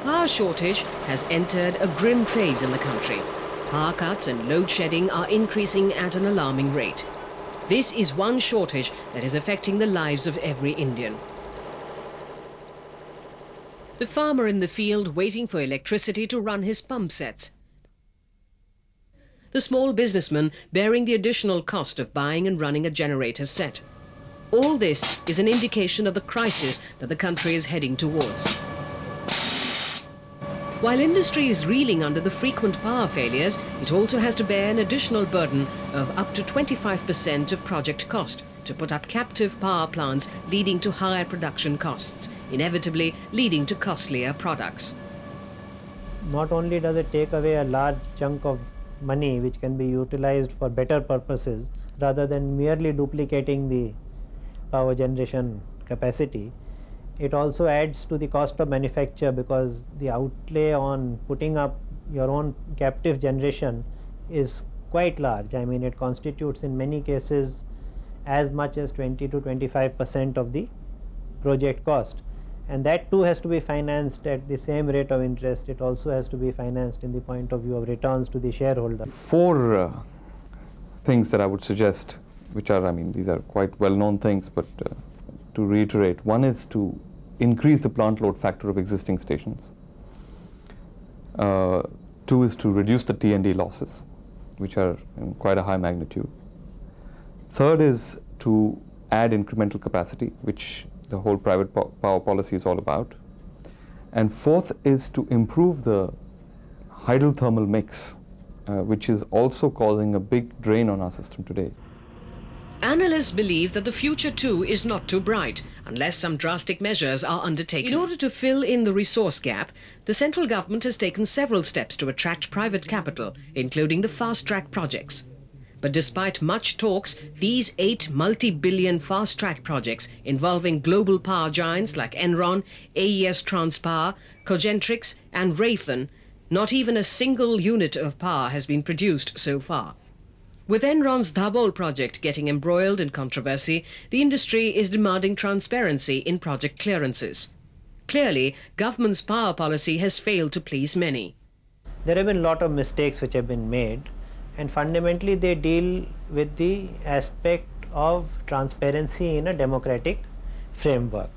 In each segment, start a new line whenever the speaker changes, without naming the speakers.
Power shortage has entered a grim phase in the country. Power cuts and load shedding are increasing at an alarming rate. This is one shortage that is affecting the lives of every Indian. The farmer in the field waiting for electricity to run his pump sets. The small businessman bearing the additional cost of buying and running a generator set. All this is an indication of the crisis that the country is heading towards. While industry is reeling under the frequent power failures, it also has to bear an additional burden of up to 25% of project cost to put up captive power plants, leading to higher production costs, inevitably leading to costlier products.
Not only does it take away a large chunk of money which can be utilized for better purposes rather than merely duplicating the power generation capacity, it also adds to the cost of manufacture, because the outlay on putting up your own captive generation is quite large. I mean, it constitutes in many cases as much as 20 to 25% of the project cost, and that too has to be financed at the same rate of interest. It also has to be financed in the point of view of returns to the shareholder.
Four things that I would suggest, which are, these are quite well-known things, but to reiterate, one is to increase the plant load factor of existing stations. Two is to reduce the T&D losses, which are in quite a high magnitude. Third is to add incremental capacity, which the whole private power policy is all about. And fourth is to improve the hydrothermal mix, which is also causing a big drain on our system today.
Analysts believe that the future too is not too bright unless some drastic measures are undertaken. In order to fill in the resource gap, the central government has taken several steps to attract private capital, including the fast-track projects. But despite much talks, these 8 multi-billion fast-track projects involving global power giants like Enron, AES Transpower, Cogentrix and Raytheon, not even a single unit of power has been produced so far. With Enron's Dhabol project getting embroiled in controversy, the industry is demanding transparency in project clearances. Clearly, government's power policy has failed to please many.
There have been a lot of mistakes which have been made, and fundamentally they deal with the aspect of transparency in a democratic framework.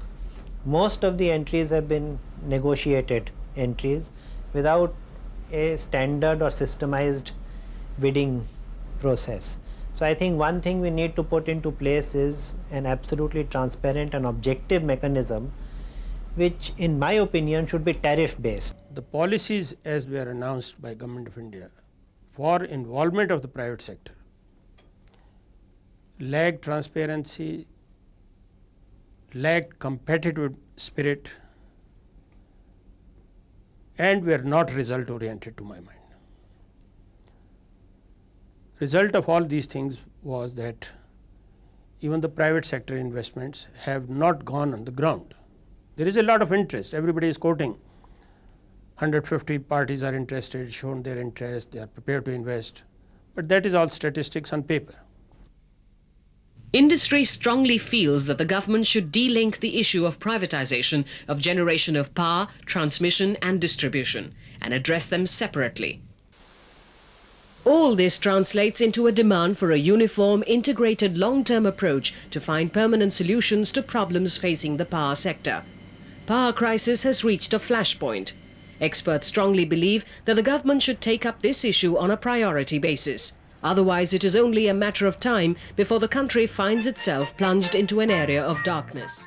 Most of the entries have been negotiated entries without a standard or systemized bidding process. So I think one thing we need to put into place is an absolutely transparent and objective mechanism, which in my opinion should be tariff based.
The policies as were announced by Government of India for involvement of the private sector lacked transparency, lacked competitive spirit, and were not result oriented to my mind. Result of all these things was that even the private sector investments have not gone on the ground. There is a lot of interest. Everybody is quoting 150 parties are interested, shown their interest, they are prepared to invest. But that is all statistics on paper.
Industry strongly feels that the government should de-link the issue of privatization of generation of power, transmission and distribution and address them separately. All this translates into a demand for a uniform, integrated long-term approach to find permanent solutions to problems facing the power sector. Power crisis has reached a flashpoint. Experts strongly believe that the government should take up this issue on a priority basis. Otherwise, it is only a matter of time before the country finds itself plunged into an area of darkness.